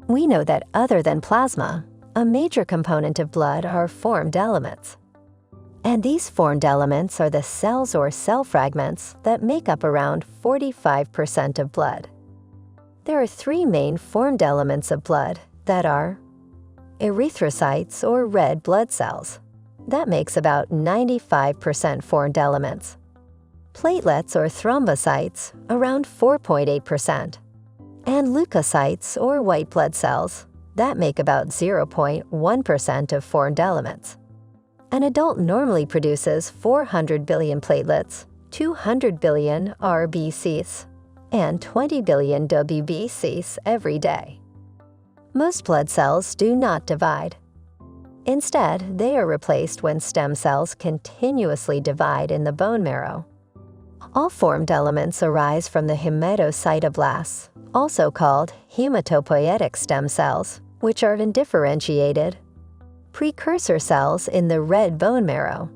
We know that other than plasma, a major component of blood are formed elements. And these formed elements are the cells or cell fragments that make up around 45% of blood. There are three main formed elements of blood that are erythrocytes or red blood cells. That makes about 95% formed elements. Platelets or thrombocytes, around 4.8%. And leukocytes or white blood cells, that make about 0.1% of formed elements. An adult normally produces 400 billion platelets, 200 billion RBCs, and 20 billion WBCs every day. Most blood cells do not divide. Instead, they are replaced when stem cells continuously divide in the bone marrow. All formed elements arise from the hematocytoblasts, also called hematopoietic stem cells, which are undifferentiated precursor cells in the red bone marrow.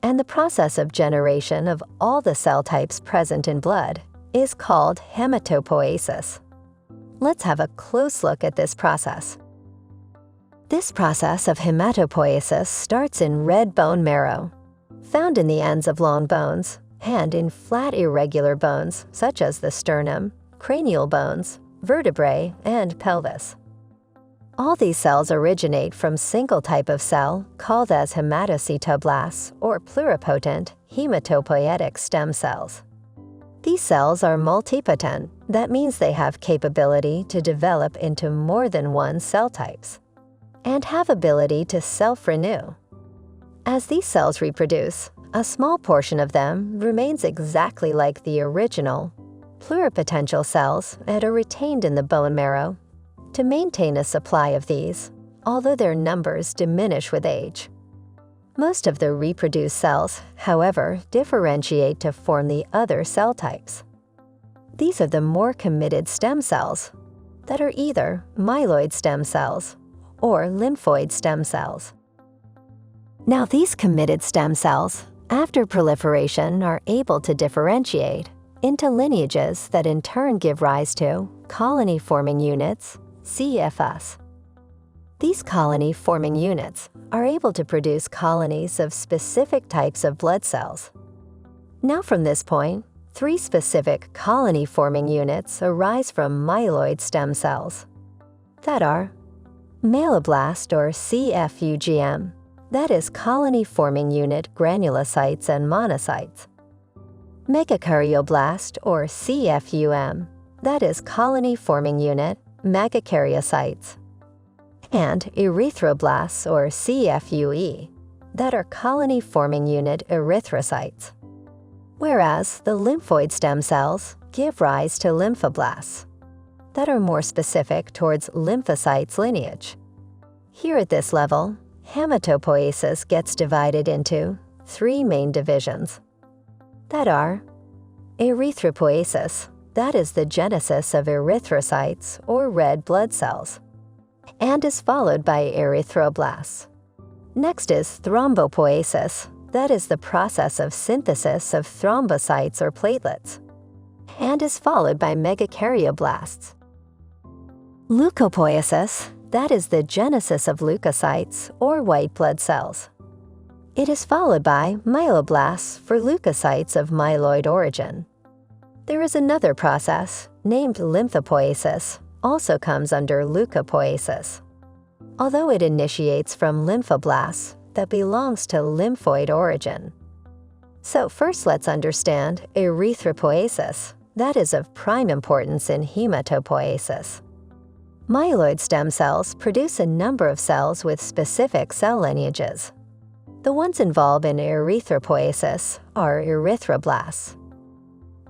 And the process of generation of all the cell types present in blood is called hematopoiesis. Let's have a close look at this process. This process of hematopoiesis starts in red bone marrow, found in the ends of long bones, and in flat irregular bones such as the sternum, cranial bones, vertebrae, and pelvis. All these cells originate from single type of cell called as hematocytoblasts or pluripotent hematopoietic stem cells. These cells are multipotent. That means they have capability to develop into more than one cell types and have ability to self-renew. As these cells reproduce, a small portion of them remains exactly like the original pluripotential cells and are retained in the bone marrow to maintain a supply of these, although their numbers diminish with age. Most of the reproduced cells, however, differentiate to form the other cell types. These are the more committed stem cells that are either myeloid stem cells or lymphoid stem cells. Now, these committed stem cells, after proliferation, are able to differentiate into lineages that in turn give rise to colony-forming units, CFS. These colony-forming units are able to produce colonies of specific types of blood cells. Now from this point, three specific colony-forming units arise from myeloid stem cells that are myeloblast or CFUGM, that is colony-forming unit granulocytes and monocytes, megakaryoblast or CFUM, that is colony-forming unit megakaryocytes, and erythroblasts or CFUE, that are colony-forming unit erythrocytes. Whereas the lymphoid stem cells give rise to lymphoblasts, that are more specific towards lymphocytes lineage. Here at this level, hematopoiesis gets divided into three main divisions that are erythropoiesis, that is the genesis of erythrocytes or red blood cells, and is followed by erythroblasts. Next is thrombopoiesis, that is the process of synthesis of thrombocytes or platelets, and is followed by megakaryoblast. Leukopoiesis, that is the genesis of leukocytes or white blood cells. It is followed by myeloblasts for leukocytes of myeloid origin. There is another process named lymphopoiesis, also comes under leukopoiesis, although it initiates from lymphoblasts that belongs to lymphoid origin. So first let's understand erythropoiesis, that is of prime importance in hematopoiesis. Myeloid stem cells produce a number of cells with specific cell lineages. The ones involved in erythropoiesis are erythroblasts.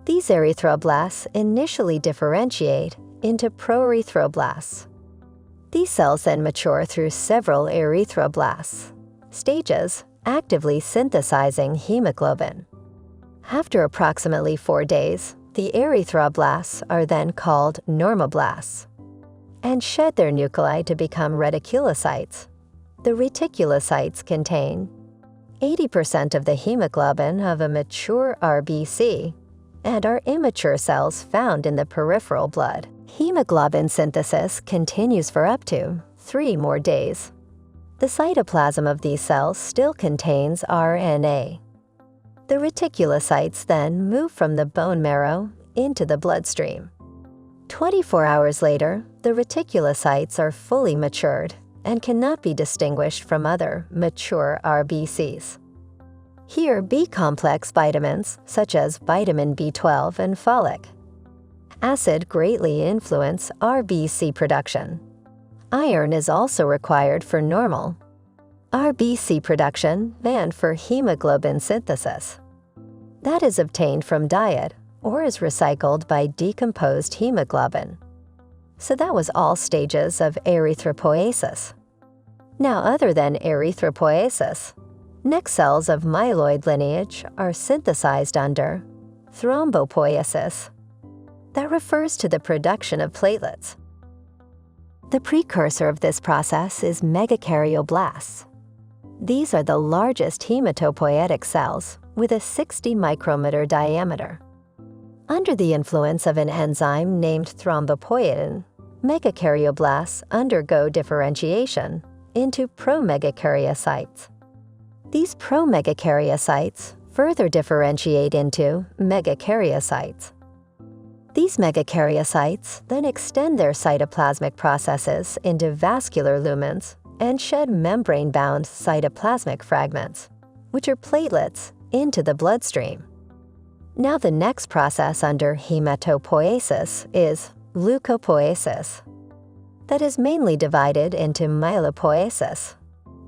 These erythroblasts initially differentiate into proerythroblasts. These cells then mature through several erythroblasts stages, actively synthesizing hemoglobin. After approximately 4 days, the erythroblasts are then called normoblasts and shed their nuclei to become reticulocytes. The reticulocytes contain 80% of the hemoglobin of a mature RBC and are immature cells found in the peripheral blood. Hemoglobin synthesis continues for up to 3 more days. The cytoplasm of these cells still contains RNA. The reticulocytes then move from the bone marrow into the bloodstream. 24 hours later, the reticulocytes are fully matured and cannot be distinguished from other mature RBCs. Here, B-complex vitamins, such as vitamin B12 and folic acid, greatly influence RBC production. Iron is also required for normal RBC production and for hemoglobin synthesis. That is obtained from diet or is recycled by decomposed hemoglobin. So that was all stages of erythropoiesis. Now, other than erythropoiesis, next cells of myeloid lineage are synthesized under thrombopoiesis. That refers to the production of platelets. The precursor of this process is megakaryoblast. These are the largest hematopoietic cells with a 60 micrometer diameter. Under the influence of an enzyme named thrombopoietin, megakaryoblasts undergo differentiation into promegakaryocytes. These promegakaryocytes further differentiate into megakaryocytes. These megakaryocytes then extend their cytoplasmic processes into vascular lumens and shed membrane-bound cytoplasmic fragments, which are platelets, into the bloodstream. Now the next process under hematopoiesis is leukopoiesis. That is mainly divided into myelopoiesis.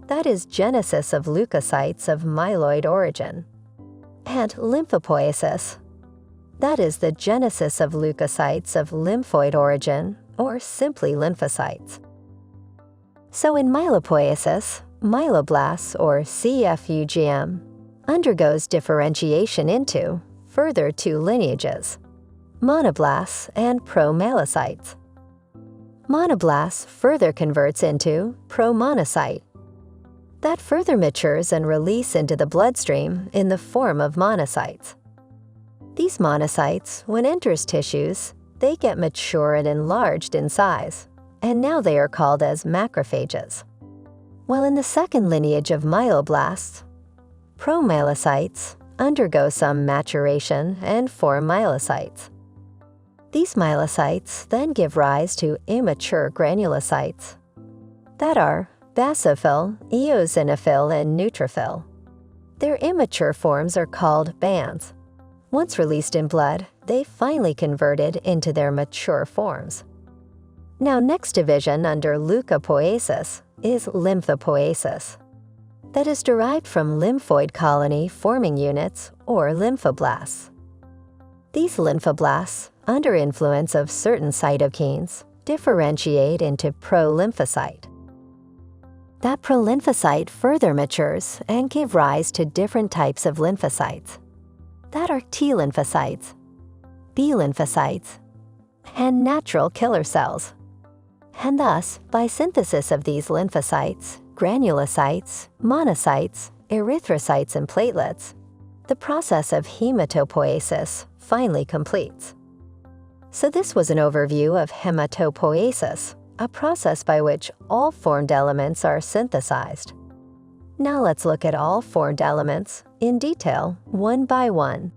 That is genesis of leukocytes of myeloid origin. And lymphopoiesis. That is the genesis of leukocytes of lymphoid origin, or simply lymphocytes. So in myelopoiesis, myeloblasts, or CFUGM, undergoes differentiation into further 2 lineages, monoblasts and promyelocytes. Monoblasts further converts into promonocyte. That further matures and release into the bloodstream in the form of monocytes. These monocytes, when enters tissues, they get mature and enlarged in size, and now they are called as macrophages. While in the second lineage of myeloblasts, promyelocytes undergo some maturation and form myelocytes. These myelocytes then give rise to immature granulocytes that are basophil, eosinophil, and neutrophil. Their immature forms are called bands. Once released in blood, they finally converted into their mature forms. Now, next division under leukopoiesis is lymphopoiesis. That is derived from lymphoid colony forming units, or lymphoblasts. These lymphoblasts, under influence of certain cytokines, differentiate into prolymphocyte. That prolymphocyte further matures and give rise to different types of lymphocytes. That are T lymphocytes, B lymphocytes, and natural killer cells. And thus, by synthesis of these lymphocytes, granulocytes, monocytes, erythrocytes, and platelets, the process of hematopoiesis finally completes. So this was an overview of hematopoiesis, a process by which all formed elements are synthesized. Now let's look at all formed elements in detail, one by one.